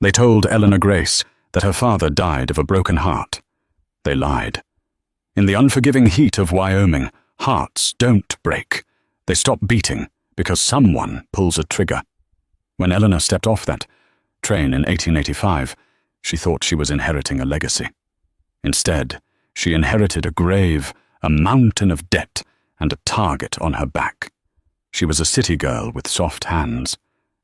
They told Eleanor Grace that her father died of a broken heart. They lied. In the unforgiving heat of Wyoming, hearts don't break. They stop beating because someone pulls a trigger. When Eleanor stepped off that train in 1885, she thought she was inheriting a legacy. Instead, she inherited a grave, a mountain of debt, and a target on her back. She was a city girl with soft hands,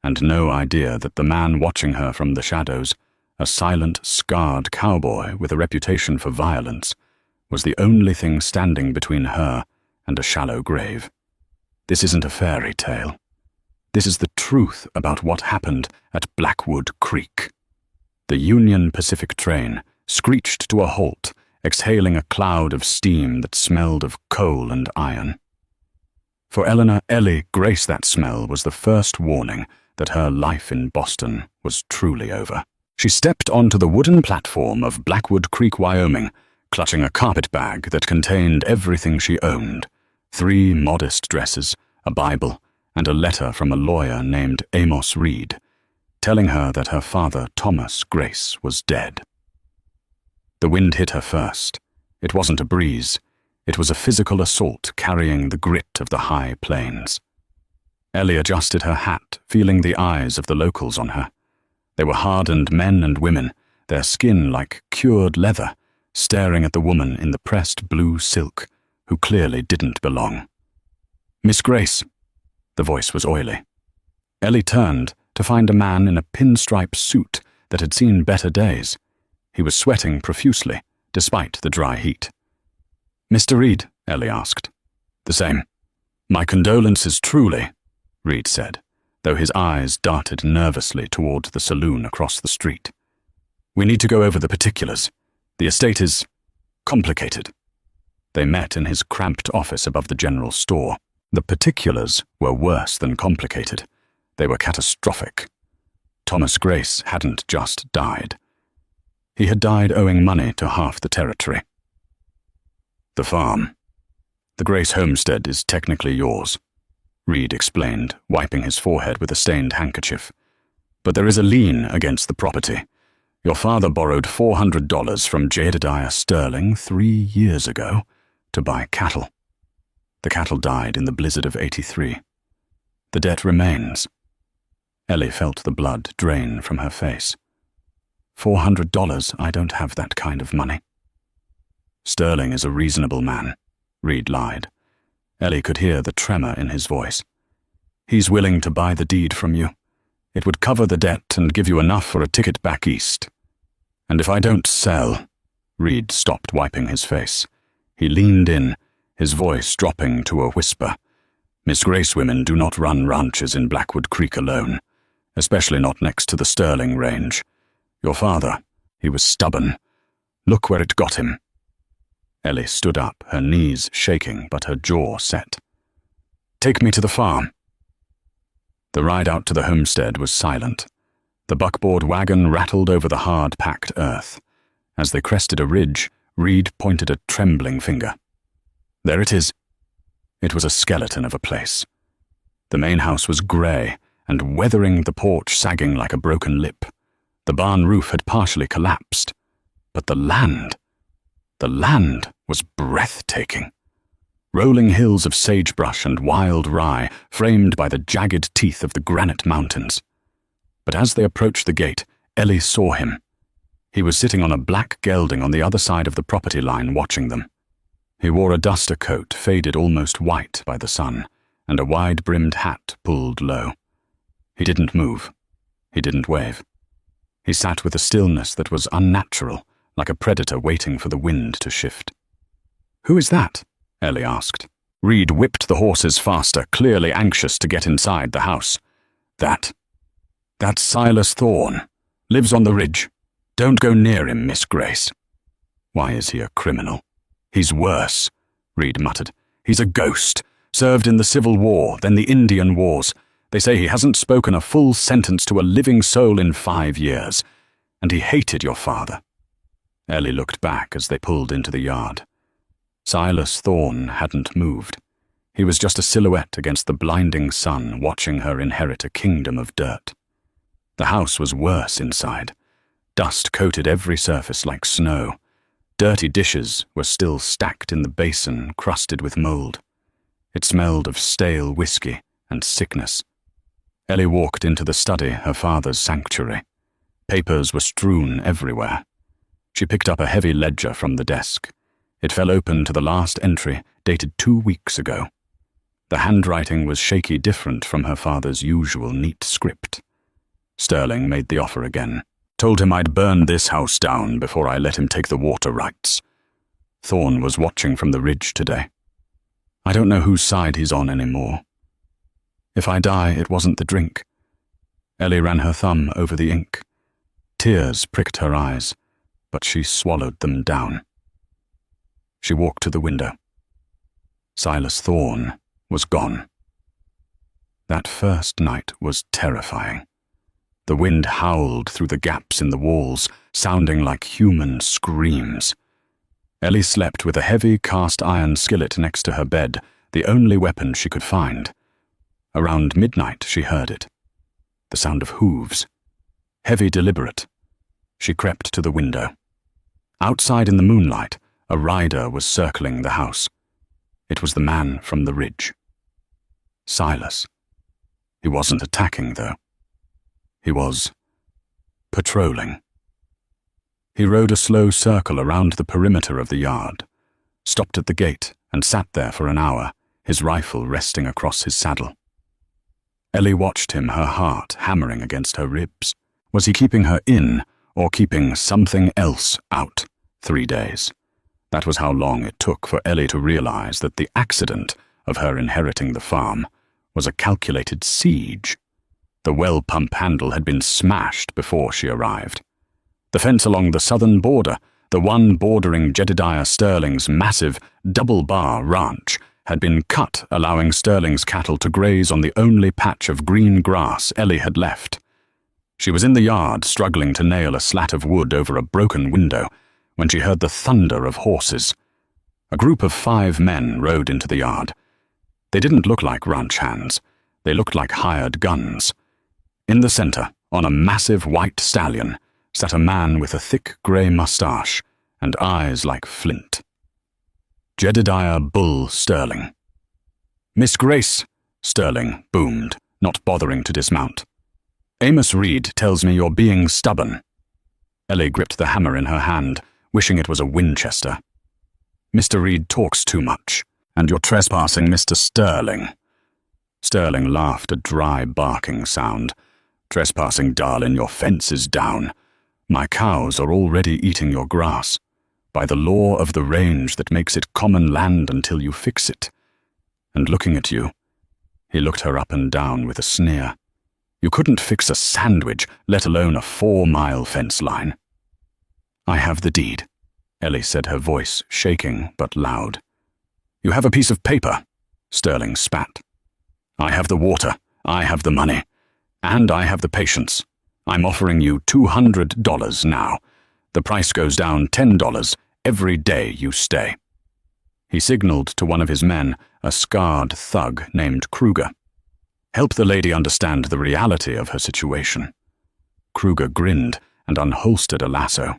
and no idea that the man watching her from the shadows, a silent, scarred cowboy with a reputation for violence, was the only thing standing between her and a shallow grave. This isn't a fairy tale. This is the truth about what happened at Blackwood Creek. The Union Pacific train screeched to a halt, exhaling a cloud of steam that smelled of coal and iron. For Eleanor Grace, that smell was the first warning that her life in Boston was truly over. She stepped onto the wooden platform of Blackwood Creek, Wyoming, clutching a carpet bag that contained everything she owned: 3 modest dresses, a Bible, and a letter from a lawyer named Amos Reed, telling her that her father, Thomas Grace, was dead. The wind hit her first. It wasn't a breeze. It was a physical assault carrying the grit of the high plains. Ellie adjusted her hat, feeling the eyes of the locals on her. They were hardened men and women, their skin like cured leather, staring at the woman in the pressed blue silk, who clearly didn't belong. "Miss Grace." The voice was oily. Ellie turned to find a man in a pinstripe suit that had seen better days. He was sweating profusely, despite the dry heat. "Mr. Reed?" Ellie asked. "The same." "My condolences truly," Reed said, though his eyes darted nervously toward the saloon across the street. "We need to go over the particulars. The estate is complicated." They met in his cramped office above the general store. The particulars were worse than complicated. They were catastrophic. Thomas Grace hadn't just died. He had died owing money to half the territory. "The farm. The Grace homestead is technically yours," Reed explained, wiping his forehead with a stained handkerchief. "But there is a lien against the property. Your father borrowed $400 from Jedediah Sterling 3 years ago to buy cattle. The cattle died in the blizzard of '83. The debt remains." Ellie felt the blood drain from her face. $400? I don't have that kind of money." "Sterling is a reasonable man," Reed lied. Ellie could hear the tremor in his voice. "He's willing to buy the deed from you. It would cover the debt and give you enough for a ticket back east. And if I don't sell—" Reed stopped wiping his face. He leaned in, his voice dropping to a whisper. "Miss Grace women do not run ranches in Blackwood Creek alone, especially not next to the Sterling Range. Your father, he was stubborn. Look where it got him." Ellie stood up, her knees shaking but her jaw set. "Take me to the farm." The ride out to the homestead was silent. The buckboard wagon rattled over the hard-packed earth. As they crested a ridge, Reed pointed a trembling finger. "There it is." It was a skeleton of a place. The main house was grey and weathering, the porch sagging like a broken lip. The barn roof had partially collapsed. But the land was breathtaking. Rolling hills of sagebrush and wild rye, framed by the jagged teeth of the granite mountains. But as they approached the gate, Ellie saw him. He was sitting on a black gelding on the other side of the property line watching them. He wore a duster coat faded almost white by the sun, and a wide-brimmed hat pulled low. He didn't move. He didn't wave. He sat with a stillness that was unnatural, like a predator waiting for the wind to shift. "Who is that?" Ellie asked. Reed whipped the horses faster, clearly anxious to get inside the house. That's Silas Thorne. Lives on the ridge. Don't go near him, Miss Grace." "Why is he a criminal?" "He's worse," Reed muttered. "He's a ghost. Served in the Civil War, then the Indian Wars. They say he hasn't spoken a full sentence to a living soul in 5 years. And he hated your father." Ellie looked back as they pulled into the yard. Silas Thorne hadn't moved. He was just a silhouette against the blinding sun, watching her inherit a kingdom of dirt. The house was worse inside. Dust coated every surface like snow. Dirty dishes were still stacked in the basin, crusted with mold. It smelled of stale whiskey and sickness. Ellie walked into the study, her father's sanctuary. Papers were strewn everywhere. She picked up a heavy ledger from the desk. It fell open to the last entry, dated 2 weeks ago. The handwriting was shaky, different from her father's usual neat script. Sterling made the offer again. Told him I'd burn this house down before I let him take the water rights. Thorne was watching from the ridge today. I don't know whose side he's on anymore. If I die, it wasn't the drink. Ellie ran her thumb over the ink. Tears pricked her eyes, but she swallowed them down. She walked to the window. Silas Thorne was gone. That first night was terrifying. The wind howled through the gaps in the walls, sounding like human screams. Ellie slept with a heavy cast-iron skillet next to her bed, the only weapon she could find. Around midnight she heard it. The sound of hooves. Heavy, deliberate. She crept to the window. Outside in the moonlight, a rider was circling the house. It was the man from the ridge. Silas. He wasn't attacking, though. He was patrolling. He rode a slow circle around the perimeter of the yard, stopped at the gate and sat there for an hour, his rifle resting across his saddle. Ellie watched him, her heart hammering against her ribs. Was he keeping her in or keeping something else out? 3 days. That was how long it took for Ellie to realize that the accident of her inheriting the farm was a calculated siege. The well pump handle had been smashed before she arrived. The fence along the southern border, the one bordering Jedediah Sterling's massive double-bar ranch, had been cut, allowing Sterling's cattle to graze on the only patch of green grass Ellie had left. She was in the yard, struggling to nail a slat of wood over a broken window, when she heard the thunder of horses. A group of 5 men rode into the yard. They didn't look like ranch hands. They looked like hired guns. In the center, on a massive white stallion, sat a man with a thick grey mustache and eyes like flint. Jedediah Bull Sterling. "Miss Grace," Sterling boomed, not bothering to dismount. "Amos Reed tells me you're being stubborn." Ellie gripped the hammer in her hand, wishing it was a Winchester. "Mr. Reed talks too much, and you're trespassing Mr. Sterling." Sterling laughed, a dry barking sound. "Trespassing, darling, your fence is down. My cows are already eating your grass. By the law of the range that makes it common land until you fix it. And looking at you," he looked her up and down with a sneer, "you couldn't fix a sandwich, let alone a 4-mile fence line." "I have the deed," Ellie said, her voice shaking but loud. "You have a piece of paper," Sterling spat. "I have the water, I have the money, and I have the patience. I'm offering you $200 now. The price goes down $10 every day you stay." He signaled to one of his men, a scarred thug named Kruger. "Help the lady understand the reality of her situation." Kruger grinned and unholstered a lasso.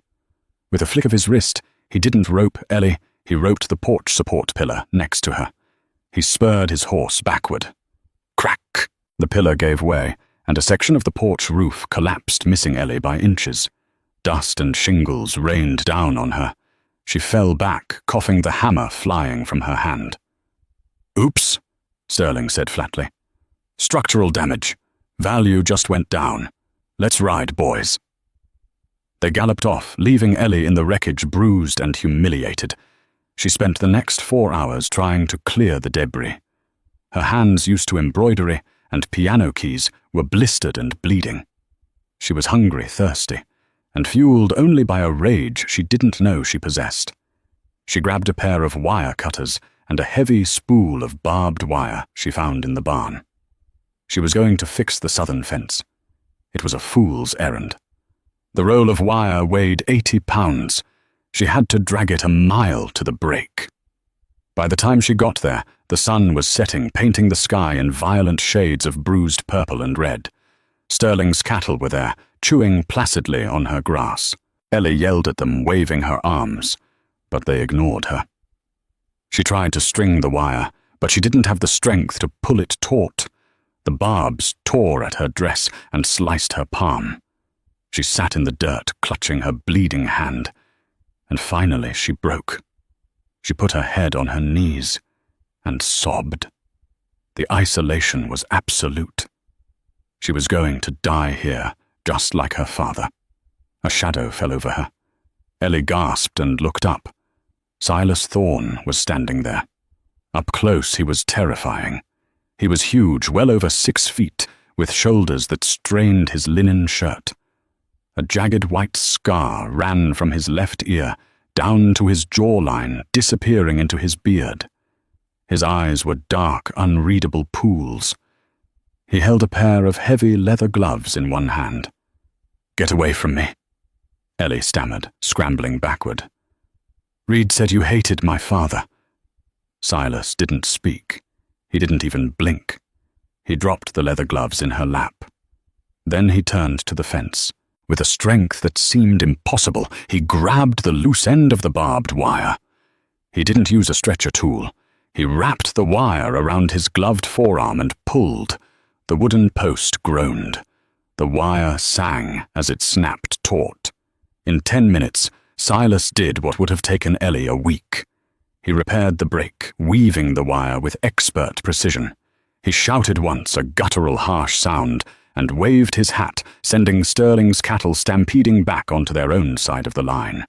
With a flick of his wrist, he didn't rope Ellie, he roped the porch support pillar next to her. He spurred his horse backward. Crack! The pillar gave way, and a section of the porch roof collapsed, missing Ellie by inches. Dust and shingles rained down on her. She fell back, coughing, the hammer flying from her hand. "Oops," Sterling said flatly. "Structural damage. Value just went down. Let's ride, boys." They galloped off, leaving Ellie in the wreckage, bruised and humiliated. She spent the next 4 hours trying to clear the debris. Her hands, used to embroidery and piano keys, were blistered and bleeding. She was hungry, thirsty, and fueled only by a rage she didn't know she possessed. She grabbed a pair of wire cutters and a heavy spool of barbed wire she found in the barn. She was going to fix the southern fence. It was a fool's errand. The roll of wire weighed 80 pounds. She had to drag it a mile to the break. By the time she got there, the sun was setting, painting the sky in violent shades of bruised purple and red. Sterling's cattle were there, chewing placidly on her grass. Ellie yelled at them, waving her arms, but they ignored her. She tried to string the wire, but she didn't have the strength to pull it taut. The barbs tore at her dress and sliced her palm. She sat in the dirt, clutching her bleeding hand, and finally she broke. She put her head on her knees and sobbed. The isolation was absolute. She was going to die here, just like her father. A shadow fell over her. Ellie gasped and looked up. Silas Thorne was standing there. Up close, he was terrifying. He was huge, well over 6 feet, with shoulders that strained his linen shirt. A jagged white scar ran from his left ear down to his jawline, disappearing into his beard. His eyes were dark, unreadable pools. He held a pair of heavy leather gloves in one hand. "Get away from me," Ellie stammered, scrambling backward. "Reed said you hated my father." Silas didn't speak. He didn't even blink. He dropped the leather gloves in her lap. Then he turned to the fence. With a strength that seemed impossible, he grabbed the loose end of the barbed wire. He didn't use a stretcher tool. He wrapped the wire around his gloved forearm and pulled. The wooden post groaned. The wire sang as it snapped taut. In 10 minutes, Silas did what would have taken Ellie a week. He repaired the break, weaving the wire with expert precision. He shouted once, a guttural, harsh sound, and waved his hat, sending Sterling's cattle stampeding back onto their own side of the line.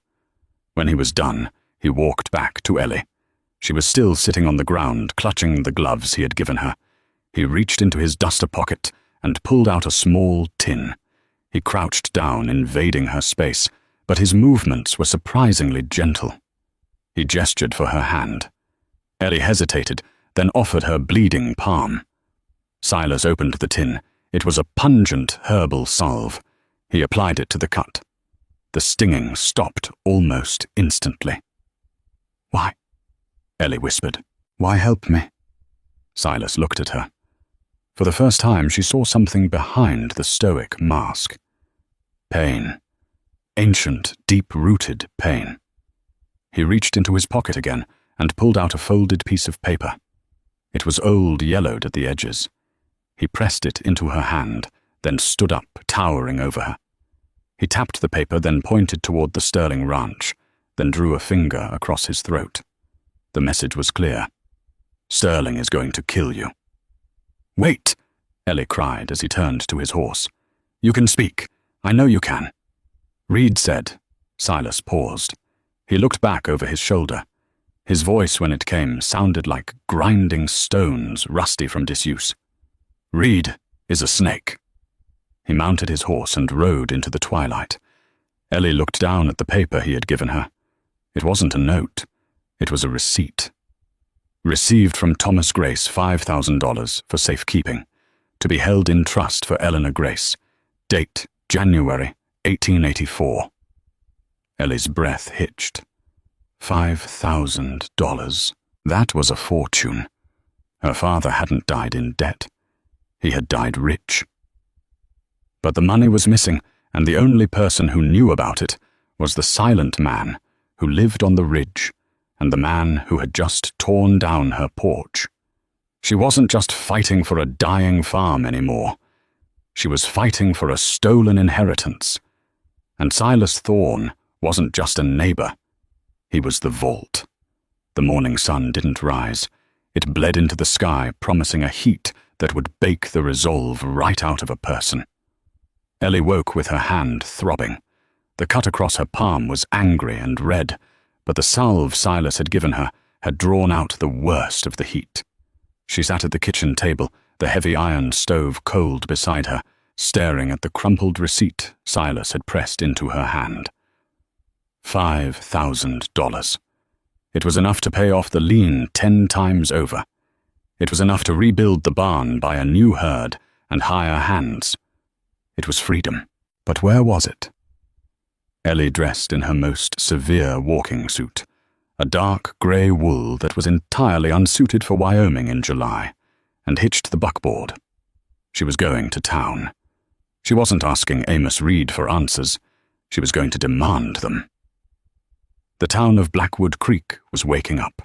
When he was done, he walked back to Ellie. She was still sitting on the ground, clutching the gloves he had given her. He reached into his duster pocket and pulled out a small tin. He crouched down, invading her space, but his movements were surprisingly gentle. He gestured for her hand. Ellie hesitated, then offered her bleeding palm. Silas opened the tin. It was a pungent herbal salve. He applied it to the cut. The stinging stopped almost instantly. "Why?" Ellie whispered. "Why help me?" Silas looked at her. For the first time, she saw something behind the stoic mask. Pain. Ancient, deep-rooted pain. He reached into his pocket again and pulled out a folded piece of paper. It was old, yellowed at the edges. He pressed it into her hand, then stood up, towering over her. He tapped the paper, then pointed toward the Sterling ranch, then drew a finger across his throat. The message was clear. "Sterling is going to kill you." "Wait!" Ellie cried as he turned to his horse. "You can speak. I know you can." "Reed said." Silas paused. He looked back over his shoulder. His voice, when it came, sounded like grinding stones, rusty from disuse. "Reed is a snake." He mounted his horse and rode into the twilight. Ellie looked down at the paper he had given her. It wasn't a note. It was a receipt. Received from Thomas Grace $5,000 for safekeeping, to be held in trust for Eleanor Grace. Date, January 1884. Ellie's breath hitched. $5,000. That was a fortune. Her father hadn't died in debt. He had died rich. But the money was missing, and the only person who knew about it was the silent man who lived on the ridge, and the man who had just torn down her porch. She wasn't just fighting for a dying farm anymore. She was fighting for a stolen inheritance. And Silas Thorne wasn't just a neighbor. He was the vault. The morning sun didn't rise. It bled into the sky, promising a heat that would bake the resolve right out of a person. Ellie woke with her hand throbbing. The cut across her palm was angry and red, but the salve Silas had given her had drawn out the worst of the heat. She sat at the kitchen table, the heavy iron stove cold beside her, staring at the crumpled receipt Silas had pressed into her hand. $5,000. It was enough to pay off the lien 10 times over. It was enough to rebuild the barn, buy a new herd, and hire hands. It was freedom. But where was it? Ellie dressed in her most severe walking suit, a dark grey wool that was entirely unsuited for Wyoming in July, and hitched the buckboard. She was going to town. She wasn't asking Amos Reed for answers. She was going to demand them. The town of Blackwood Creek was waking up.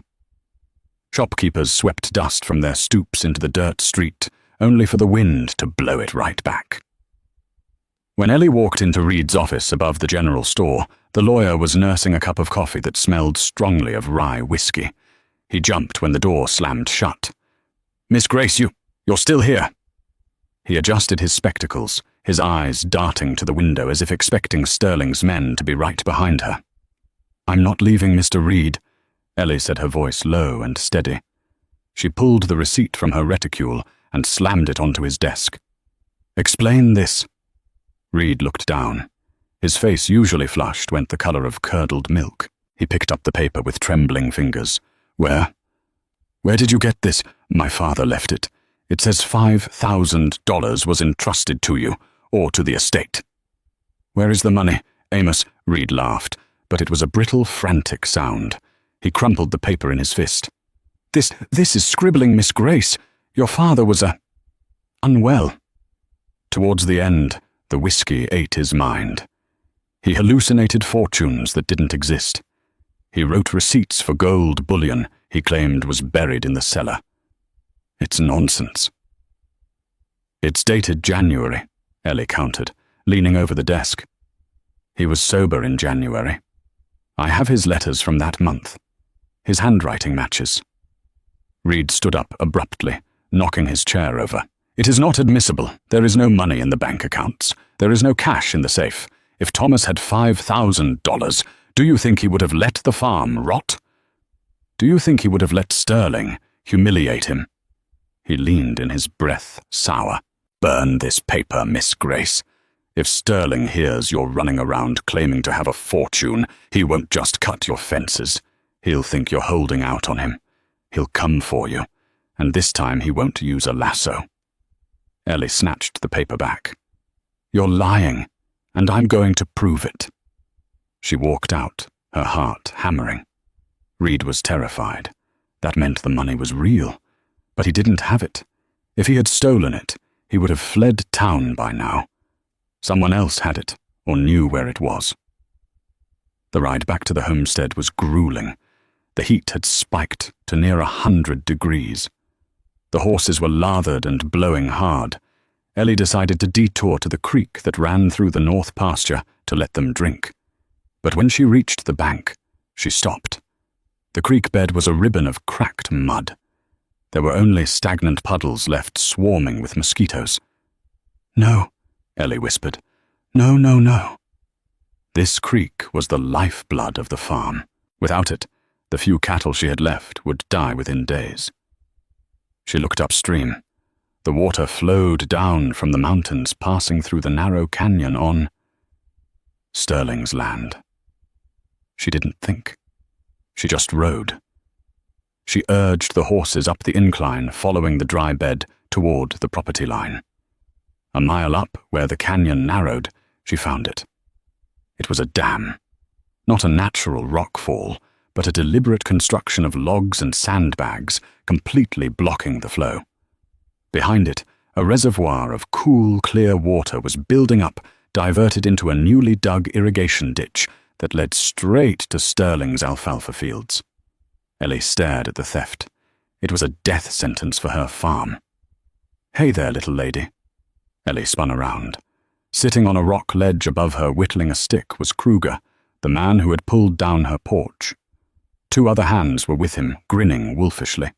Shopkeepers swept dust from their stoops into the dirt street, only for the wind to blow it right back. When Ellie walked into Reed's office above the general store, the lawyer was nursing a cup of coffee that smelled strongly of rye whiskey. He jumped when the door slammed shut. "Miss Grace, you're still here." He adjusted his spectacles, his eyes darting to the window as if expecting Sterling's men to be right behind her. "I'm not leaving, Mr. Reed," Ellie said, her voice low and steady. She pulled the receipt from her reticule and slammed it onto his desk. "Explain this." Reed looked down. His face, usually flushed, went the color of curdled milk. He picked up the paper with trembling fingers. Where did you get this?" "My father left it. It says $5,000 was entrusted to you, or to the estate." "Where is the money, Amos?" Reed laughed, but it was a brittle, frantic sound. He crumpled the paper in his fist. This is scribbling, Miss Grace. Your father was unwell." Towards the end, the whiskey ate his mind. He hallucinated fortunes that didn't exist. He wrote receipts for gold bullion he claimed was buried in the cellar. It's nonsense. "It's dated January," Ellie countered, leaning over the desk. "He was sober in January. I have his letters from that month. His handwriting matches." Reed stood up abruptly, knocking his chair over. "It is not admissible. There is no money in the bank accounts. There is no cash in the safe. If Thomas had $5,000, do you think he would have let the farm rot? Do you think he would have let Sterling humiliate him?" He leaned in his breath, sour. "Burn this paper, Miss Grace. If Sterling hears you're running around claiming to have a fortune, he won't just cut your fences. He'll think you're holding out on him. He'll come for you, and this time he won't use a lasso." Ellie snatched the paper back. "You're lying, and I'm going to prove it." She walked out, her heart hammering. Reed was terrified. That meant the money was real, but he didn't have it. If he had stolen it, he would have fled town by now. Someone else had it, or knew where it was. The ride back to the homestead was grueling. The heat had spiked to near 100 degrees. The horses were lathered and blowing hard. Ellie decided to detour to the creek that ran through the north pasture to let them drink. But when she reached the bank, she stopped. The creek bed was a ribbon of cracked mud. There were only stagnant puddles left swarming with mosquitoes. "No," Ellie whispered. "No, no, no." This creek was the lifeblood of the farm. Without it, the few cattle she had left would die within days. She looked upstream. The water flowed down from the mountains, passing through the narrow canyon on Sterling's land. She didn't think. She just rode. She urged the horses up the incline, following the dry bed toward the property line. A mile up, where the canyon narrowed, she found it. It was a dam. Not a natural rock fall, but a deliberate construction of logs and sandbags, completely blocking the flow. Behind it, a reservoir of cool, clear water was building up, diverted into a newly dug irrigation ditch that led straight to Sterling's alfalfa fields. Ellie stared at the theft. It was a death sentence for her farm. "Hey there, little lady." Ellie spun around. Sitting on a rock ledge above her, whittling a stick, was Kruger, the man who had pulled down her porch. 2 other hands were with him, grinning wolfishly.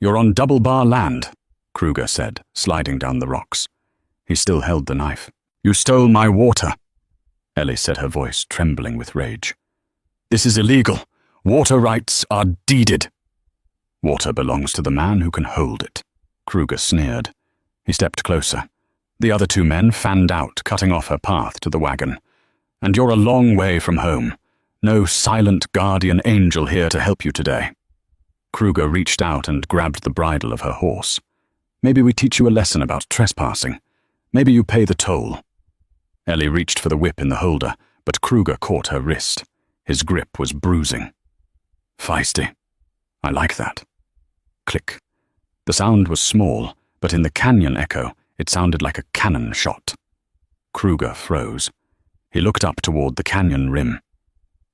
"You're on double-bar land," Kruger said, sliding down the rocks. He still held the knife. "You stole my water," Ellie said, her voice trembling with rage. "This is illegal. Water rights are deeded." "Water belongs to the man who can hold it," Kruger sneered. He stepped closer. The other 2 men fanned out, cutting off her path to the wagon. "And you're a long way from home. No silent guardian angel here to help you today." Kruger reached out and grabbed the bridle of her horse. "Maybe we teach you a lesson about trespassing. Maybe you pay the toll." Ellie reached for the whip in the holder, but Kruger caught her wrist. His grip was bruising. "Feisty. I like that." Click. The sound was small, but in the canyon echo, it sounded like a cannon shot. Kruger froze. He looked up toward the canyon rim.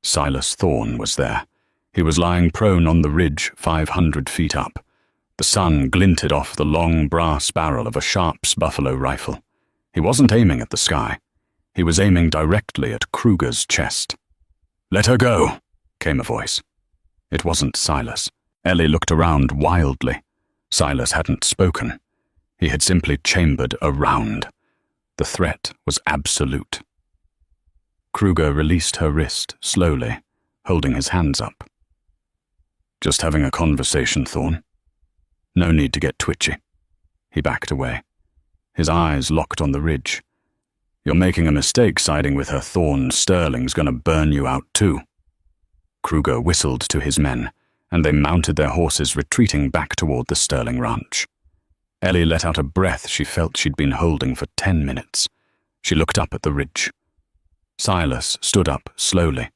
Silas Thorne was there. He was lying prone on the ridge 500 feet up. The sun glinted off the long brass barrel of a Sharps buffalo rifle. He wasn't aiming at the sky. He was aiming directly at Kruger's chest. "Let her go," came a voice. It wasn't Silas. Ellie looked around wildly. Silas hadn't spoken. He had simply chambered a round. The threat was absolute. Kruger released her wrist slowly, holding his hands up. "Just having a conversation, Thorne. No need to get twitchy." He backed away. His eyes locked on the ridge. "You're making a mistake siding with her, Thorne. Sterling's gonna burn you out too." Kruger whistled to his men, and they mounted their horses, retreating back toward the Sterling ranch. Ellie let out a breath she felt she'd been holding for 10 minutes. She looked up at the ridge. Silas stood up slowly,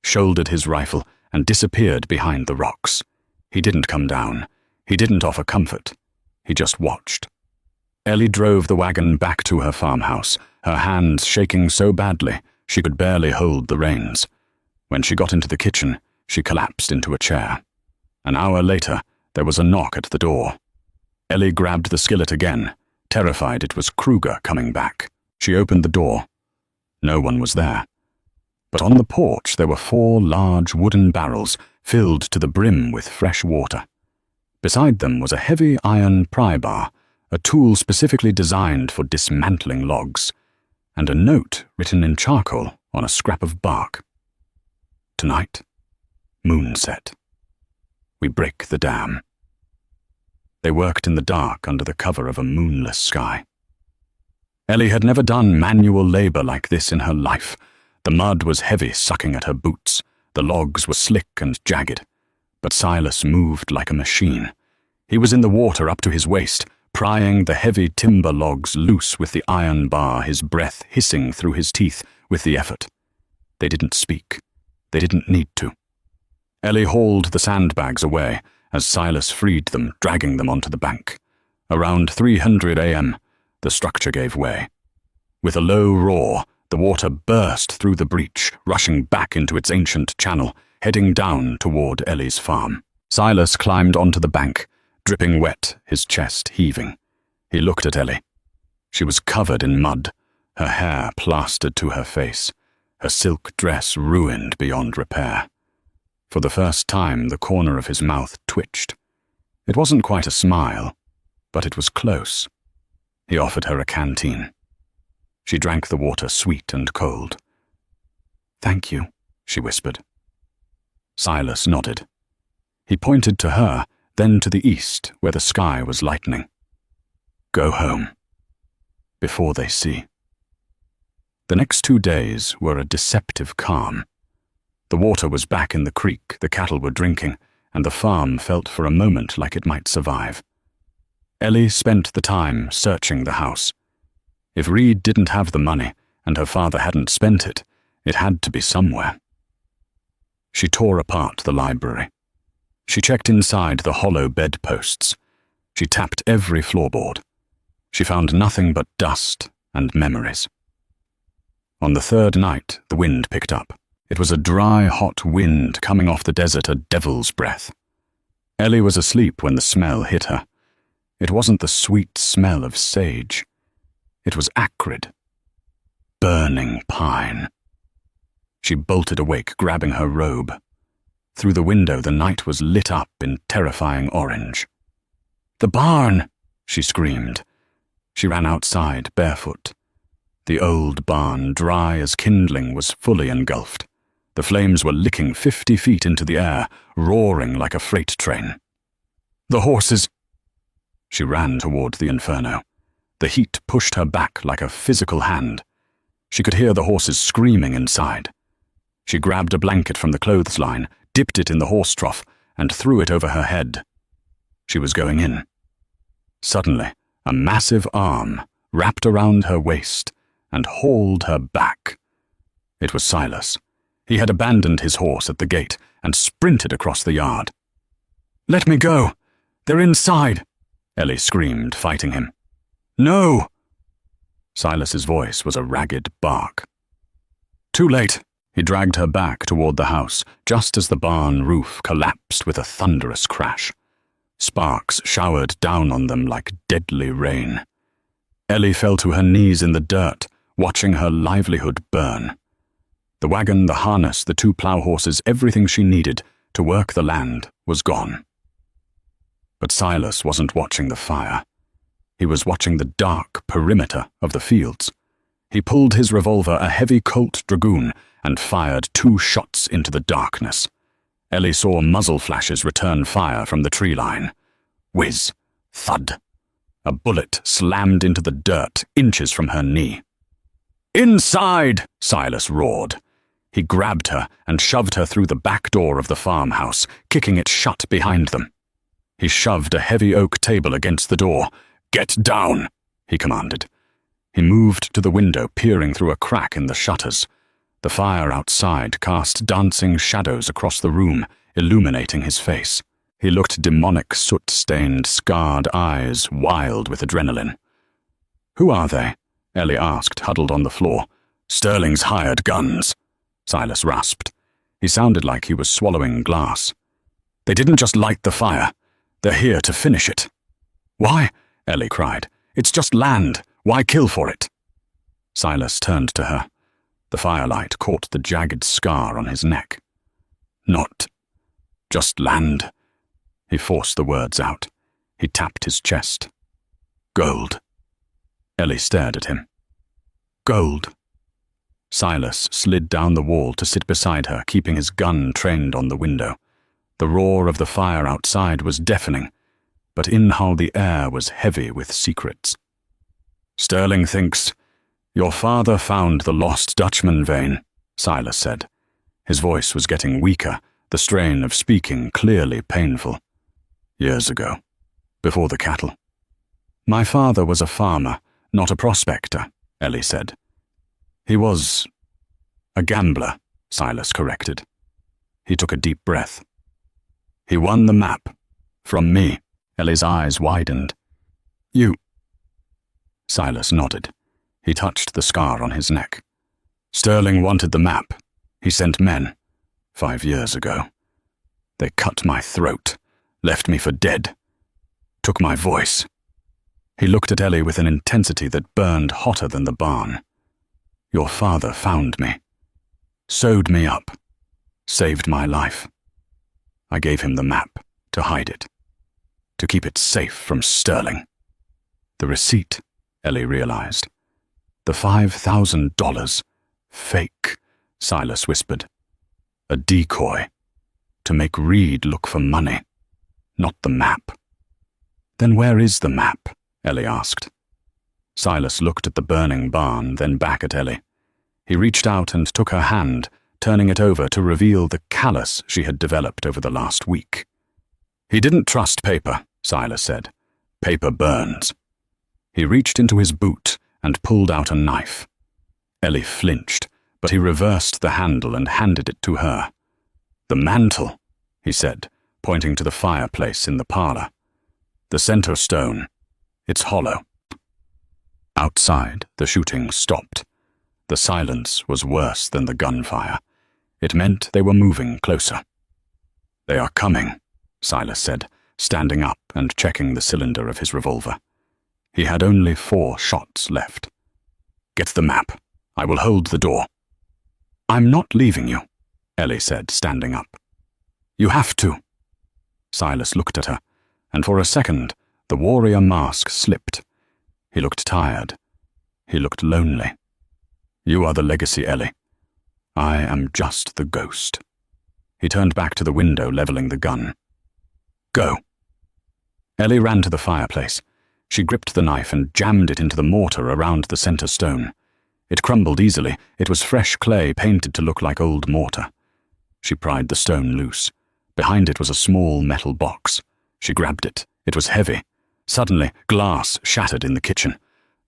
shouldered his rifle, and disappeared behind the rocks. He didn't come down. He didn't offer comfort. He just watched. Ellie drove the wagon back to her farmhouse, her hands shaking so badly she could barely hold the reins. When she got into the kitchen, she collapsed into a chair. An hour later, there was a knock at the door. Ellie grabbed the skillet again, terrified it was Kruger coming back. She opened the door. No one was there. But on the porch there were 4 large wooden barrels filled to the brim with fresh water. Beside them was a heavy iron pry bar, a tool specifically designed for dismantling logs, and a note written in charcoal on a scrap of bark. "Tonight, moonset. We break the dam." They worked in the dark under the cover of a moonless sky. Ellie had never done manual labor like this in her life. The mud was heavy, sucking at her boots. The logs were slick and jagged. But Silas moved like a machine. He was in the water up to his waist, prying the heavy timber logs loose with the iron bar, his breath hissing through his teeth with the effort. They didn't speak. They didn't need to. Ellie hauled the sandbags away as Silas freed them, dragging them onto the bank. Around 300 a.m., the structure gave way. With a low roar, the water burst through the breach, rushing back into its ancient channel, heading down toward Ellie's farm. Silas climbed onto the bank, dripping wet, his chest heaving. He looked at Ellie. She was covered in mud, her hair plastered to her face, her silk dress ruined beyond repair. For the first time, the corner of his mouth twitched. It wasn't quite a smile, but it was close. He offered her a canteen. She drank the water, sweet and cold. "Thank you," she whispered. Silas nodded. He pointed to her, then to the east, where the sky was lightening. "Go home. Before they see." The next 2 days were a deceptive calm. The water was back in the creek, the cattle were drinking, and the farm felt for a moment like it might survive. Ellie spent the time searching the house. If Reed didn't have the money, and her father hadn't spent it, it had to be somewhere. She tore apart the library. She checked inside the hollow bedposts. She tapped every floorboard. She found nothing but dust and memories. On the 3rd night, the wind picked up. It was a dry, hot wind coming off the desert, a devil's breath. Ellie was asleep when the smell hit her. It wasn't the sweet smell of sage. It was acrid. Burning pine. She bolted awake, grabbing her robe. Through the window, the night was lit up in terrifying orange. "The barn!" she screamed. She ran outside, barefoot. The old barn, dry as kindling, was fully engulfed. The flames were licking 50 feet into the air, roaring like a freight train. "The horses!" She ran toward the inferno. The heat pushed her back like a physical hand. She could hear the horses screaming inside. She grabbed a blanket from the clothesline, dipped it in the horse trough, and threw it over her head. She was going in. Suddenly, a massive arm wrapped around her waist and hauled her back. It was Silas. He had abandoned his horse at the gate and sprinted across the yard. "Let me go! They're inside!" Ellie screamed, fighting him. "No!" Silas's voice was a ragged bark. Too late. He dragged her back toward the house, just as the barn roof collapsed with a thunderous crash. Sparks showered down on them like deadly rain. Ellie fell to her knees in the dirt, watching her livelihood burn. The wagon, the harness, the 2 plough horses, everything she needed to work the land was gone. But Silas wasn't watching the fire. He was watching the dark perimeter of the fields. He pulled his revolver, a heavy Colt Dragoon, and fired 2 shots into the darkness. Ellie saw muzzle flashes return fire from the tree line. Whiz, thud. A bullet slammed into the dirt, inches from her knee. "Inside!" Silas roared. He grabbed her and shoved her through the back door of the farmhouse, kicking it shut behind them. He shoved a heavy oak table against the door. "Get down!" he commanded. He moved to the window, peering through a crack in the shutters. The fire outside cast dancing shadows across the room, illuminating his face. He looked demonic, soot-stained, scarred eyes, wild with adrenaline. "Who are they?" Ellie asked, huddled on the floor. "Sterling's hired guns," Silas rasped. He sounded like he was swallowing glass. "They didn't just light the fire. They're here to finish it." "Why?" Ellie cried. "It's just land. Why kill for it?" Silas turned to her. The firelight caught the jagged scar on his neck. "Not just land." He forced the words out. He tapped his chest. "Gold." Ellie stared at him. "Gold." Silas slid down the wall to sit beside her, keeping his gun trained on the window. The roar of the fire outside was deafening, but in Hull the air was heavy with secrets. "Sterling thinks your father found the lost Dutchman vein," Silas said. His voice was getting weaker, the strain of speaking clearly painful. "Years ago, before the cattle." "My father was a farmer, not a prospector," Ellie said. "He was a gambler," Silas corrected. He took a deep breath. "He won the map. From me." Ellie's eyes widened. "You..." Silas nodded. He touched the scar on his neck. "Sterling wanted the map. He sent men. 5 years ago. They cut my throat, left me for dead. Took my voice." He looked at Ellie with an intensity that burned hotter than the barn. "Your father found me. Sewed me up. Saved my life. I gave him the map to hide it. To keep it safe from Sterling. The receipt," Ellie realized. "The $5,000. Fake," Silas whispered. "A decoy. To make Reed look for money. Not the map." "Then where is the map?" Ellie asked. Silas looked at the burning barn, then back at Ellie. He reached out and took her hand, turning it over to reveal the callus she had developed over the last week. "He didn't trust paper," Silas said. "Paper burns." He reached into his boot and pulled out a knife. Ellie flinched, but he reversed the handle and handed it to her. "The mantle," he said, pointing to the fireplace in the parlor. "The center stone. It's hollow." Outside, the shooting stopped. The silence was worse than the gunfire. It meant they were moving closer. "They are coming," Silas said, standing up and checking the cylinder of his revolver. He had only 4 shots left. "Get the map. I will hold the door." "I'm not leaving you," Ellie said, standing up. "You have to." Silas looked at her, and for a second, the warrior mask slipped. He looked tired. He looked lonely. "You are the legacy, Ellie. I am just the ghost." He turned back to the window, leveling the gun. "Go." Ellie ran to the fireplace. She gripped the knife and jammed it into the mortar around the center stone. It crumbled easily. It was fresh clay painted to look like old mortar. She pried the stone loose. Behind it was a small metal box. She grabbed it. It was heavy. Suddenly, glass shattered in the kitchen.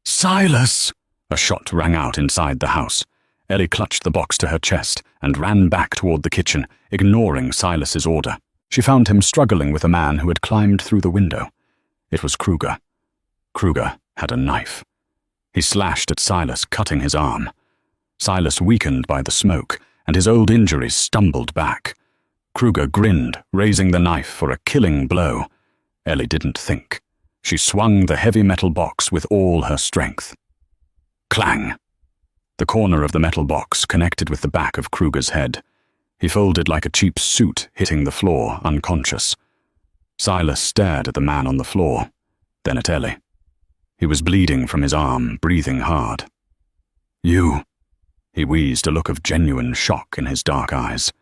"Silas!" A shot rang out inside the house. Ellie clutched the box to her chest and ran back toward the kitchen, ignoring Silas's order. She found him struggling with a man who had climbed through the window. It was Kruger. Kruger had a knife. He slashed at Silas, cutting his arm. Silas weakened by the smoke, and his old injuries stumbled back. Kruger grinned, raising the knife for a killing blow. Ellie didn't think. She swung the heavy metal box with all her strength. Clang! The corner of the metal box connected with the back of Kruger's head. He folded like a cheap suit, hitting the floor, unconscious. Silas stared at the man on the floor, then at Ellie. He was bleeding from his arm, breathing hard. You, he wheezed, a look of genuine shock in his dark eyes.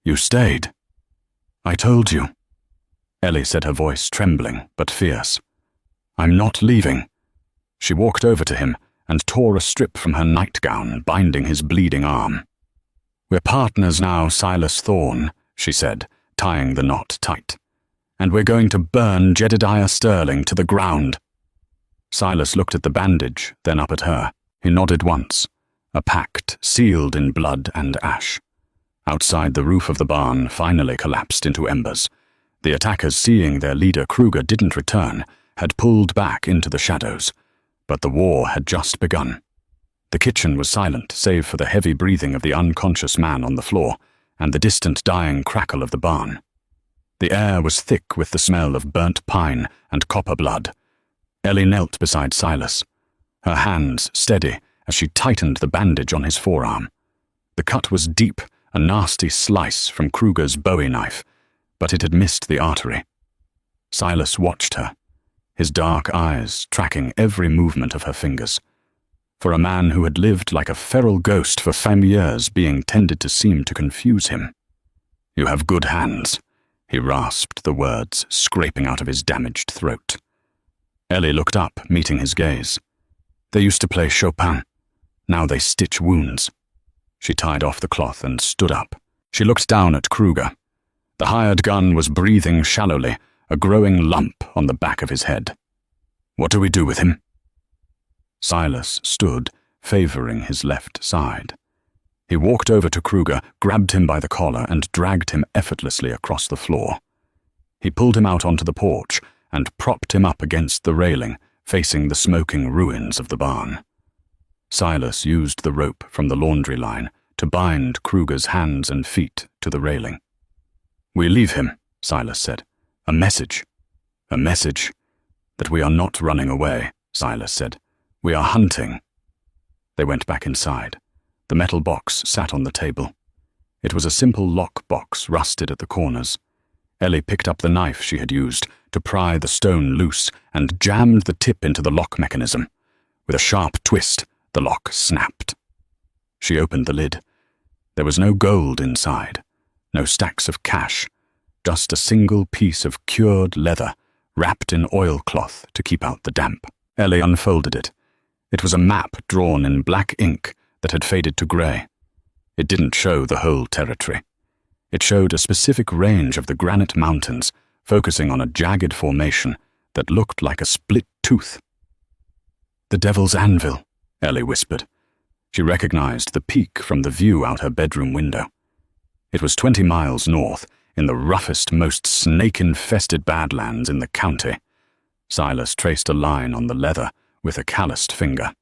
You stayed. I told you. Ellie said, her voice trembling but fierce. I'm not leaving. She walked over to him and tore a strip from her nightgown, binding his bleeding arm. We're partners now, Silas Thorne, she said, tying the knot tight. And we're going to burn Jedediah Sterling to the ground. Silas looked at the bandage, then up at her. He nodded once. A pact sealed in blood and ash. Outside, the roof of the barn finally collapsed into embers. The attackers, seeing their leader Kruger didn't return, had pulled back into the shadows. But the war had just begun. The kitchen was silent, save for the heavy breathing of the unconscious man on the floor and the distant dying crackle of the barn. The air was thick with the smell of burnt pine and copper blood. Ellie knelt beside Silas, her hands steady as she tightened the bandage on his forearm. The cut was deep, a nasty slice from Kruger's Bowie knife, but it had missed the artery. Silas watched her, his dark eyes tracking every movement of her fingers. For a man who had lived like a feral ghost for 5 years, being tended to seem to confuse him. You have good hands, he rasped the words, scraping out of his damaged throat. Ellie looked up, meeting his gaze. They used to play Chopin. Now they stitch wounds. She tied off the cloth and stood up. She looked down at Kruger. The hired gun was breathing shallowly, a growing lump on the back of his head. What do we do with him? Silas stood, favoring his left side. He walked over to Kruger, grabbed him by the collar, and dragged him effortlessly across the floor. He pulled him out onto the porch and propped him up against the railing, facing the smoking ruins of the barn. Silas used the rope from the laundry line to bind Kruger's hands and feet to the railing. We leave him, Silas said. A message. A message. That we are not running away, Silas said. We are hunting. They went back inside. The metal box sat on the table. It was a simple lock box, rusted at the corners. Ellie picked up the knife she had used to pry the stone loose and jammed the tip into the lock mechanism. With a sharp twist, the lock snapped. She opened the lid. There was no gold inside, no stacks of cash, just a single piece of cured leather wrapped in oilcloth to keep out the damp. Ellie unfolded it. It was a map drawn in black ink that had faded to grey. It didn't show the whole territory. It showed a specific range of the granite mountains, focusing on a jagged formation that looked like a split tooth. The Devil's Anvil, Ellie whispered. She recognized the peak from the view out her bedroom window. It was 20 miles north, in the roughest, most snake-infested badlands in the county. Silas traced a line on the leather with a calloused finger.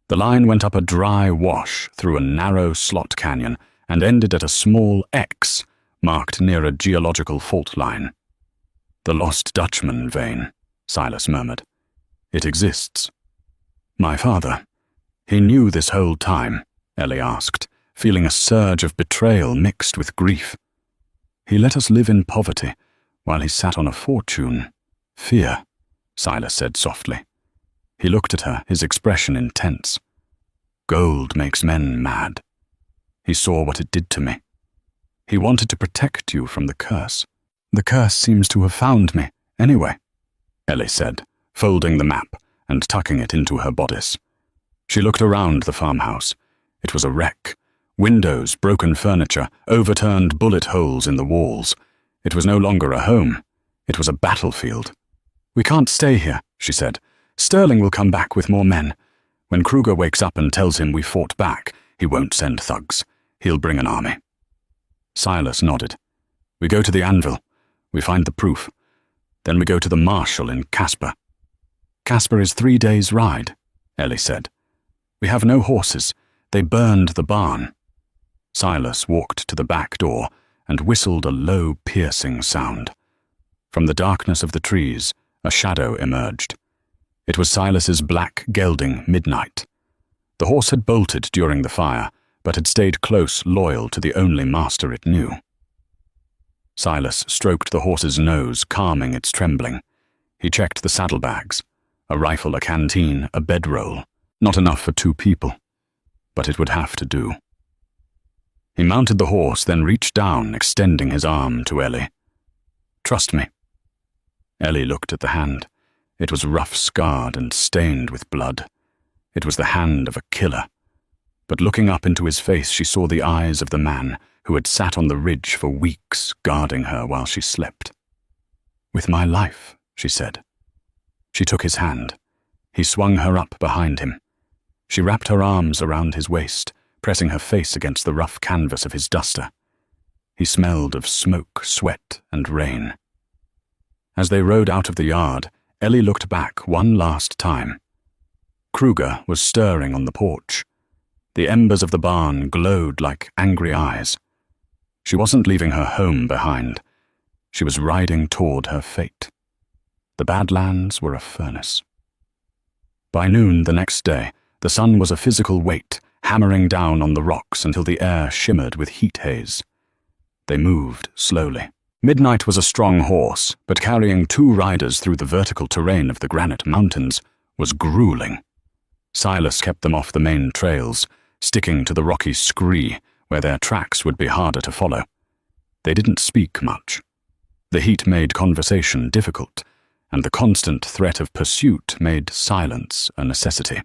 The line went up a dry wash through a narrow slot canyon and ended at a small X marked near a geological fault line. The Lost Dutchman vein, Silas murmured. It exists. My father, he knew this whole time, Ellie asked, feeling a surge of betrayal mixed with grief. He let us live in poverty while he sat on a fortune. Fear, Silas said softly. He looked at her, his expression intense. Gold makes men mad. He saw what it did to me. He wanted to protect you from the curse. The curse seems to have found me, anyway, Ellie said, folding the map and tucking it into her bodice. She looked around the farmhouse. It was a wreck. Windows, broken furniture, overturned bullet holes in the walls. It was no longer a home. It was a battlefield. We can't stay here, she said. Sterling will come back with more men. When Kruger wakes up and tells him we fought back, he won't send thugs. He'll bring an army. Silas nodded. We go to the anvil. We find the proof. Then we go to the marshal in Casper. Casper is 3 days' ride. Ellie said. "We have no horses. They burned the barn." Silas walked to the back door and whistled a low, piercing sound. From the darkness of the trees, a shadow emerged. It was Silas's black gelding, Midnight. The horse had bolted during the fire, but had stayed close, loyal to the only master it knew. Silas stroked the horse's nose, calming its trembling. He checked the saddlebags. A rifle, a canteen, a bedroll. Not enough for 2 people, but it would have to do. He mounted the horse, then reached down, extending his arm to Ellie. "Trust me." Ellie looked at the hand. It was rough, scarred, and stained with blood. It was the hand of a killer. But looking up into his face, she saw the eyes of the man who had sat on the ridge for weeks, guarding her while she slept. "With my life," she said. She took his hand. He swung her up behind him. She wrapped her arms around his waist, pressing her face against the rough canvas of his duster. He smelled of smoke, sweat, and rain. As they rode out of the yard, Ellie looked back one last time. Kruger was stirring on the porch. The embers of the barn glowed like angry eyes. She wasn't leaving her home behind. She was riding toward her fate. The Badlands were a furnace. By noon the next day, the sun was a physical weight, hammering down on the rocks until the air shimmered with heat haze. They moved slowly. Midnight was a strong horse, but carrying 2 riders through the vertical terrain of the granite mountains was grueling. Silas kept them off the main trails, sticking to the rocky scree where their tracks would be harder to follow. They didn't speak much. The heat made conversation difficult, and the constant threat of pursuit made silence a necessity.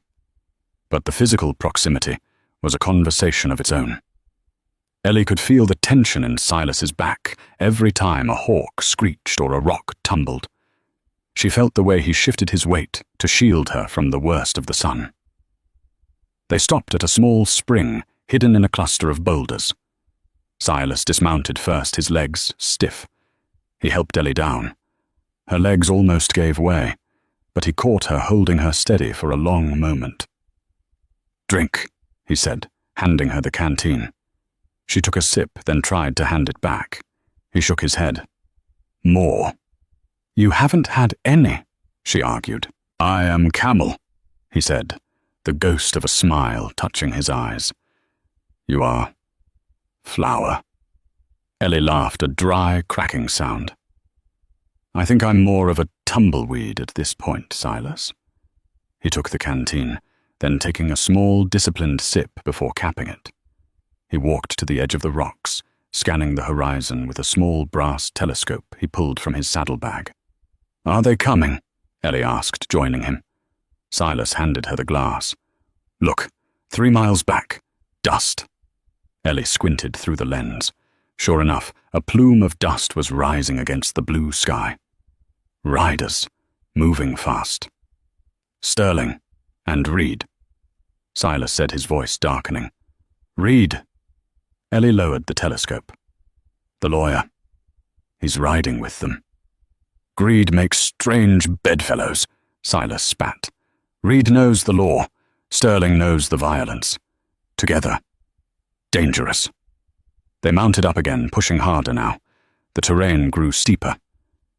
But the physical proximity was a conversation of its own. Ellie could feel the tension in Silas's back every time a hawk screeched or a rock tumbled. She felt the way he shifted his weight to shield her from the worst of the sun. They stopped at a small spring hidden in a cluster of boulders. Silas dismounted first, his legs stiff. He helped Ellie down. Her legs almost gave way, but he caught her, holding her steady for a long moment. "Drink," he said, handing her the canteen. She took a sip, then tried to hand it back. He shook his head. "More." "You haven't had any," she argued. "I am Camel," he said, the ghost of a smile touching his eyes. "You are Flower." Ellie laughed, a dry, cracking sound. "I think I'm more of a tumbleweed at this point, Silas." He took the canteen, then taking a small, disciplined sip before capping it. He walked to the edge of the rocks, scanning the horizon with a small brass telescope he pulled from his saddlebag. "Are they coming?" Ellie asked, joining him. Silas handed her the glass. "Look, 3 miles back. Dust." Ellie squinted through the lens. Sure enough, a plume of dust was rising against the blue sky. Riders, moving fast. "Sterling and Reed," Silas said, his voice darkening. "Reed." Ellie lowered the telescope. "The lawyer. He's riding with them." "Greed makes strange bedfellows," Silas spat. "Reed knows the law. Sterling knows the violence. Together. Dangerous." They mounted up again, pushing harder now. The terrain grew steeper.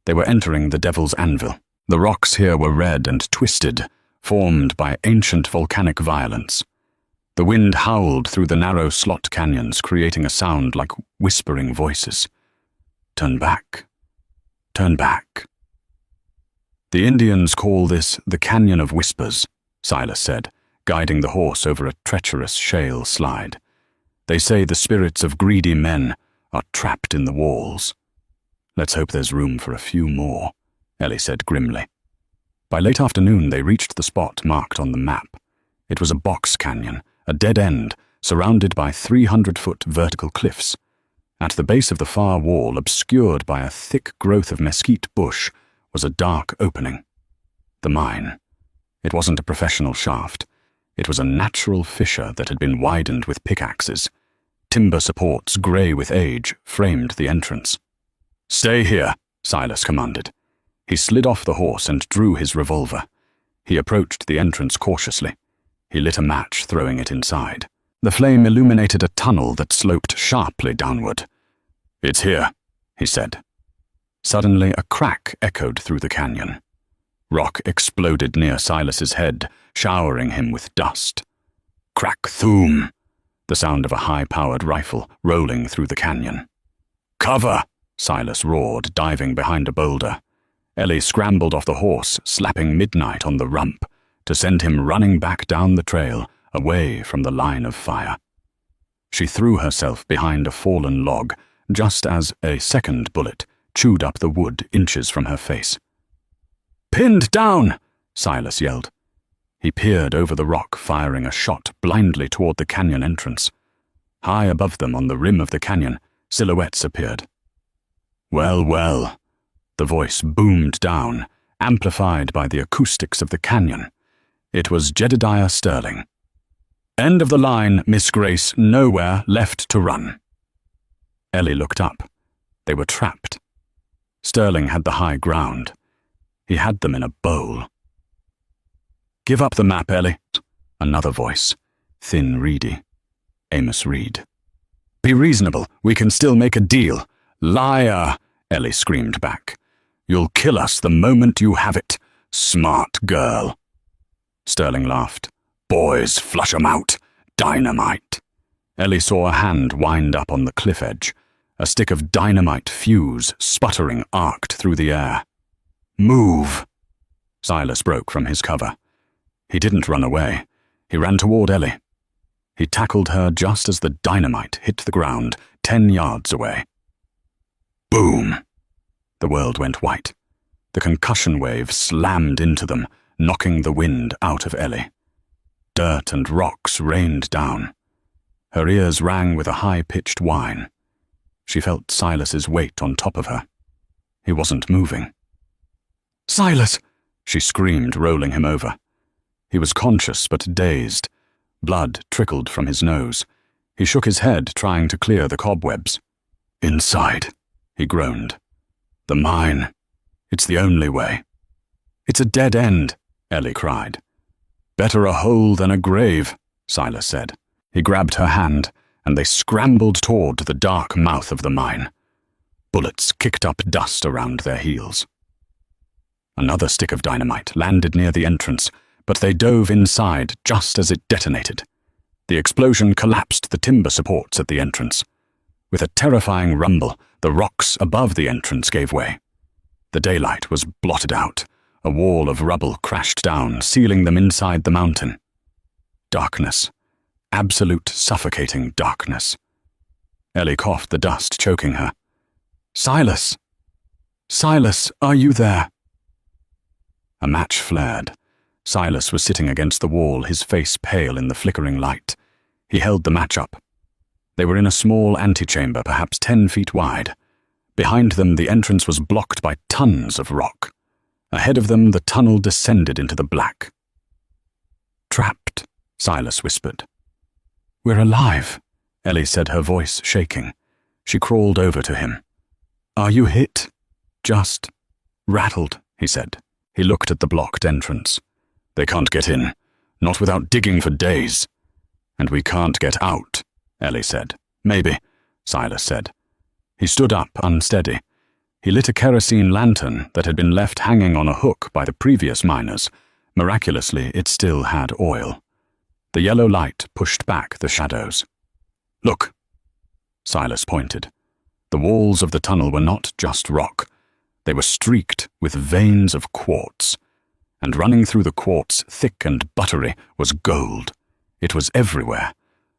They were entering the Devil's Anvil. The rocks here were red and twisted, formed by ancient volcanic violence. The wind howled through the narrow slot canyons, creating a sound like whispering voices. "Turn back. Turn back." "The Indians call this the Canyon of Whispers," Silas said, guiding the horse over a treacherous shale slide. "They say the spirits of greedy men are trapped in the walls." "Let's hope there's room for a few more," Ellie said grimly. By late afternoon they reached the spot marked on the map. It was a box canyon, a dead end, surrounded by 300-foot vertical cliffs. At the base of the far wall, obscured by a thick growth of mesquite bush, was a dark opening. The mine. It wasn't a professional shaft. It was a natural fissure that had been widened with pickaxes. Timber supports, grey with age, framed the entrance. "Stay here," Silas commanded. He slid off the horse and drew his revolver. He approached the entrance cautiously. He lit a match, throwing it inside. The flame illuminated a tunnel that sloped sharply downward. "It's here," he said. Suddenly, a crack echoed through the canyon. Rock exploded near Silas's head, showering him with dust. Crack-thoom! The sound of a high-powered rifle rolling through the canyon. "Cover!" Silas roared, diving behind a boulder. Ellie scrambled off the horse, slapping Midnight on the rump, to send him running back down the trail, away from the line of fire. She threw herself behind a fallen log, just as a second bullet chewed up the wood inches from her face. "Pinned down!" Silas yelled. He peered over the rock, firing a shot blindly toward the canyon entrance. High above them, on the rim of the canyon, silhouettes appeared. "Well, well," the voice boomed down, amplified by the acoustics of the canyon. It was Jedediah Sterling. "End of the line, Miss Grace, nowhere left to run." Ellie looked up. They were trapped. Sterling had the high ground. He had them in a bowl. "Give up the map, Ellie." Another voice, thin, reedy. Amos Reed. "Be reasonable. We can still make a deal." "Liar!" Ellie screamed back. "You'll kill us the moment you have it. Smart girl." Sterling laughed. "Boys, flush 'em out. Dynamite." Ellie saw a hand wind up on the cliff edge. A stick of dynamite fuse, sputtering, arced through the air. "Move!" Silas broke from his cover. He didn't run away. He ran toward Ellie. He tackled her just as the dynamite hit the ground, 10 yards away. Boom! The world went white. The concussion wave slammed into them, knocking the wind out of Ellie. Dirt and rocks rained down. Her ears rang with a high-pitched whine. She felt Silas's weight on top of her. He wasn't moving. "Silas!" she screamed, rolling him over. He was conscious but dazed. Blood trickled from his nose. He shook his head, trying to clear the cobwebs. "Inside," he groaned. "The mine. It's the only way." "It's a dead end," Ellie cried. "Better a hole than a grave," Silas said. He grabbed her hand, and they scrambled toward the dark mouth of the mine. Bullets kicked up dust around their heels. Another stick of dynamite landed near the entrance, but they dove inside just as it detonated. The explosion collapsed the timber supports at the entrance. With a terrifying rumble, the rocks above the entrance gave way. The daylight was blotted out. A wall of rubble crashed down, sealing them inside the mountain. Darkness. Absolute suffocating darkness. Ellie coughed, the dust choking her. "Silas! Silas, are you there?" A match flared. Silas was sitting against the wall, his face pale in the flickering light. He held the match up. They were in a small antechamber, perhaps 10 feet wide. Behind them, the entrance was blocked by tons of rock. Ahead of them, the tunnel descended into the black. "Trapped," Silas whispered. "We're alive," Ellie said, her voice shaking. She crawled over to him. "Are you hit?" "Just rattled," he said. He looked at the blocked entrance. "They can't get in, not without digging for days." "And we can't get out," Ellie said. "Maybe," Silas said. He stood up, unsteady. He lit a kerosene lantern that had been left hanging on a hook by the previous miners. Miraculously, it still had oil. The yellow light pushed back the shadows. "Look," Silas pointed. The walls of the tunnel were not just rock. They were streaked with veins of quartz. And running through the quartz, thick and buttery, was gold. It was everywhere.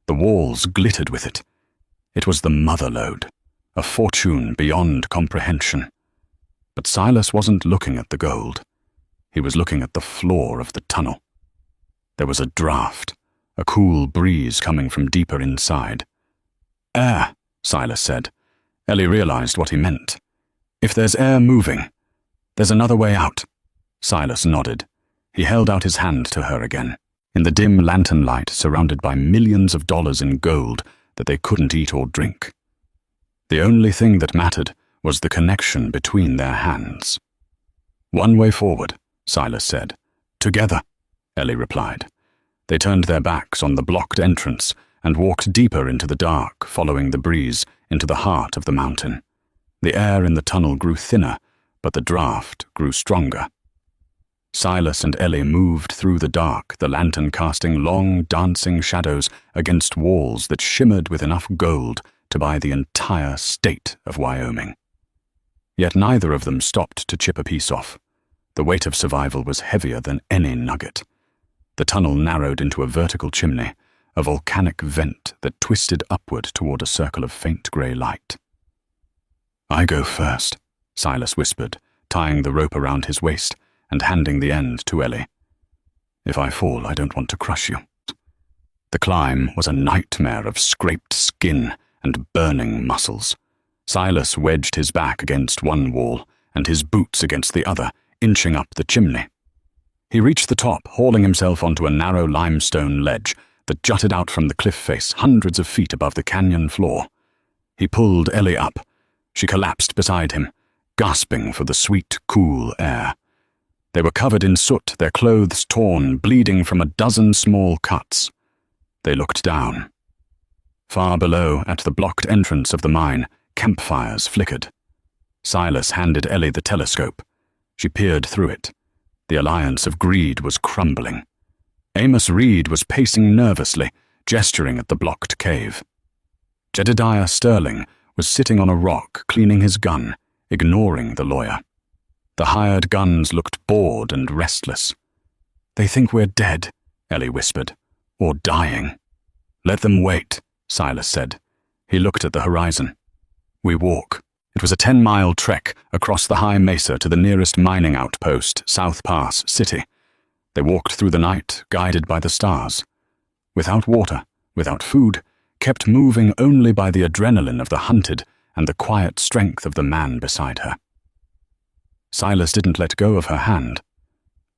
The walls glittered with it. It was the mother lode, a fortune beyond comprehension. But Silas wasn't looking at the gold. He was looking at the floor of the tunnel. There was a draft, a cool breeze coming from deeper inside. "Air," Silas said. Ellie realized what he meant. "If there's air moving, there's another way out." Silas nodded. He held out his hand to her again. In the dim lantern light, surrounded by millions of dollars in gold that they couldn't eat or drink. The only thing that mattered was the connection between their hands. "One way forward," Silas said. Together, Ellie replied. They turned their backs on the blocked entrance and walked deeper into the dark, following the breeze into the heart of the mountain. The air in the tunnel grew thinner, but the draft grew stronger. Silas and Ellie moved through the dark, the lantern casting long, dancing shadows against walls that shimmered with enough gold to buy the entire state of Wyoming. Yet neither of them stopped to chip a piece off. The weight of survival was heavier than any nugget. The tunnel narrowed into a vertical chimney, a volcanic vent that twisted upward toward a circle of faint grey light. "I go first," Silas whispered, tying the rope around his waist and handing the end to Ellie. "If I fall, I don't want to crush you." The climb was a nightmare of scraped skin and burning muscles. Silas wedged his back against one wall and his boots against the other, inching up the chimney. He reached the top, hauling himself onto a narrow limestone ledge that jutted out from the cliff face hundreds of feet above the canyon floor. He pulled Ellie up. She collapsed beside him, gasping for the sweet, cool air. They were covered in soot, their clothes torn, bleeding from a dozen small cuts. They looked down. Far below, at the blocked entrance of the mine, campfires flickered. Silas handed Ellie the telescope. She peered through it. The alliance of greed was crumbling. Amos Reed was pacing nervously, gesturing at the blocked cave. Jedediah Sterling was sitting on a rock, cleaning his gun, ignoring the lawyer. The hired guns looked bored and restless. "They think we're dead," Ellie whispered, "or dying." "Let them wait," Silas said. He looked at the horizon. "We walk." It was a 10-mile trek across the high mesa to the nearest mining outpost, South Pass City. They walked through the night, guided by the stars. Without water, without food, kept moving only by the adrenaline of the hunted and the quiet strength of the man beside her. Silas didn't let go of her hand.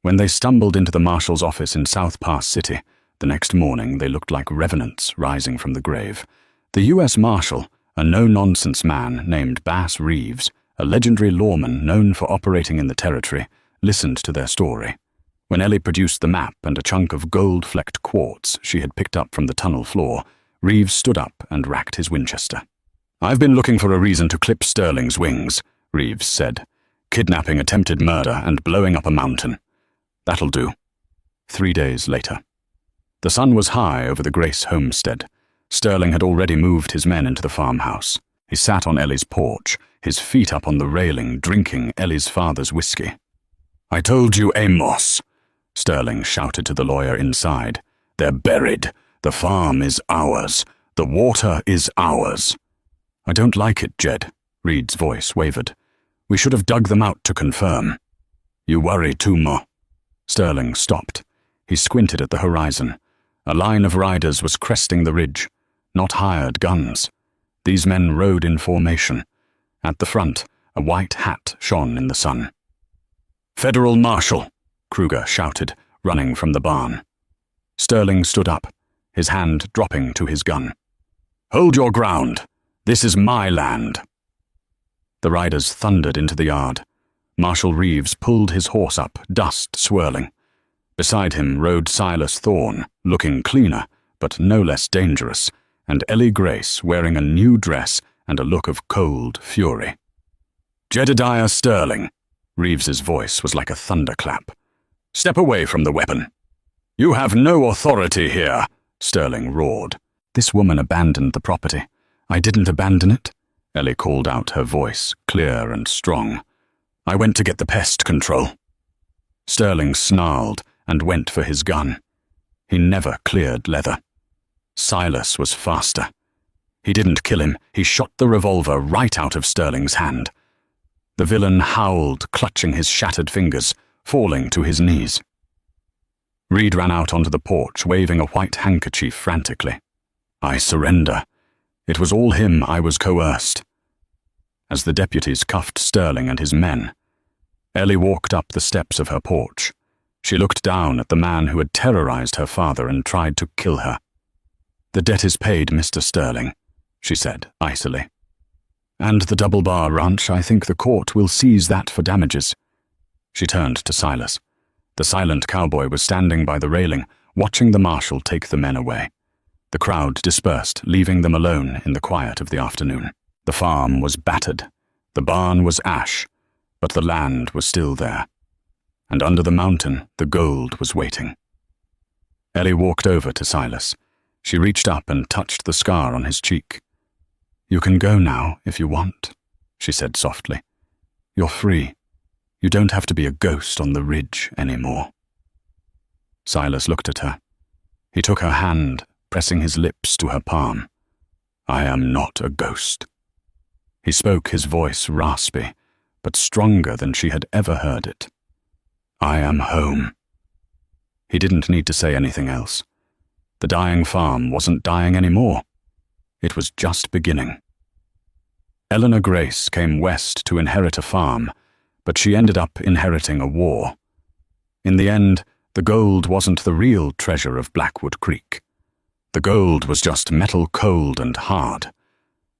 When they stumbled into the marshal's office in South Pass City, the next morning they looked like revenants rising from the grave. The U.S. Marshal, a no-nonsense man named Bass Reeves, a legendary lawman known for operating in the territory, listened to their story. When Ellie produced the map and a chunk of gold-flecked quartz she had picked up from the tunnel floor, Reeves stood up and racked his Winchester. "I've been looking for a reason to clip Sterling's wings," Reeves said. "Kidnapping, attempted murder, and blowing up a mountain. That'll do." 3 days later. The sun was high over the Grace homestead. Sterling had already moved his men into the farmhouse. He sat on Ellie's porch, his feet up on the railing, drinking Ellie's father's whiskey. "I told you, Amos," Sterling shouted to the lawyer inside. "They're buried. The farm is ours. The water is ours." "I don't like it, Jed," Reed's voice wavered. "We should have dug them out to confirm." "You worry too much." Sterling stopped. He squinted at the horizon. A line of riders was cresting the ridge. Not hired guns. These men rode in formation. At the front, a white hat shone in the sun. "Federal Marshal," Kruger shouted, running from the barn. Sterling stood up, his hand dropping to his gun. "Hold your ground. This is my land." The riders thundered into the yard. Marshal Reeves pulled his horse up, dust swirling. Beside him rode Silas Thorne, looking cleaner, but no less dangerous, and Ellie Grace wearing a new dress and a look of cold fury. "Jedediah Sterling," Reeves's voice was like a thunderclap. "Step away from the weapon." "You have no authority here," Sterling roared. "This woman abandoned the property. I didn't abandon it," Ellie called out, her voice clear and strong. "I went to get the pest control." Sterling snarled and went for his gun. He never cleared leather. Silas was faster. He didn't kill him. He shot the revolver right out of Sterling's hand. The villain howled, clutching his shattered fingers, falling to his knees. Reed ran out onto the porch, waving a white handkerchief frantically. "I surrender. It was all him. I was coerced." As the deputies cuffed Sterling and his men, Ellie walked up the steps of her porch. She looked down at the man who had terrorized her father and tried to kill her. "The debt is paid, Mr. Sterling," she said icily. "And the Double Bar Ranch, I think the court will seize that for damages." She turned to Silas. The silent cowboy was standing by the railing, watching the marshal take the men away. The crowd dispersed, leaving them alone in the quiet of the afternoon. The farm was battered. The barn was ash, but the land was still there. And under the mountain, the gold was waiting. Ellie walked over to Silas. She reached up and touched the scar on his cheek. "You can go now, if you want," she said softly. "You're free. You don't have to be a ghost on the ridge anymore." Silas looked at her. He took her hand, pressing his lips to her palm. "I am not a ghost." He spoke, his voice raspy, but stronger than she had ever heard it. "I am home." He didn't need to say anything else. The dying farm wasn't dying anymore. It was just beginning. Eleanor Grace came west to inherit a farm, but she ended up inheriting a war. In the end, the gold wasn't the real treasure of Blackwood Creek. The gold was just metal cold and hard.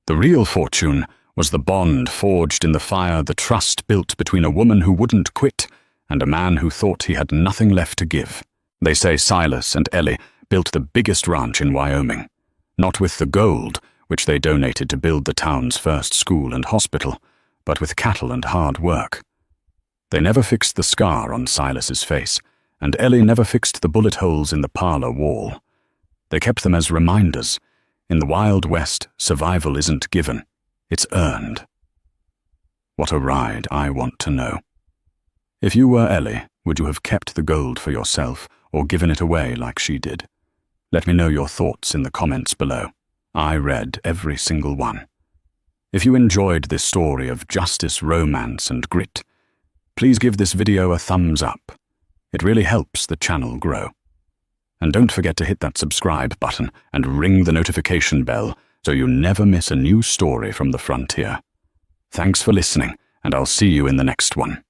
The real fortune was the bond forged in the fire, the trust built between a woman who wouldn't quit and a man who thought he had nothing left to give. They say Silas and Ellie built the biggest ranch in Wyoming, not with the gold, which they donated to build the town's first school and hospital, but with cattle and hard work. They never fixed the scar on Silas's face, and Ellie never fixed the bullet holes in the parlor wall. They kept them as reminders. In the Wild West, survival isn't given, it's earned. What a ride, I want to know. If you were Ellie, would you have kept the gold for yourself or given it away like she did? Let me know your thoughts in the comments below. I read every single one. If you enjoyed this story of justice, romance, and grit, please give this video a thumbs up. It really helps the channel grow. And don't forget to hit that subscribe button and ring the notification bell so you never miss a new story from the frontier. Thanks for listening, and I'll see you in the next one.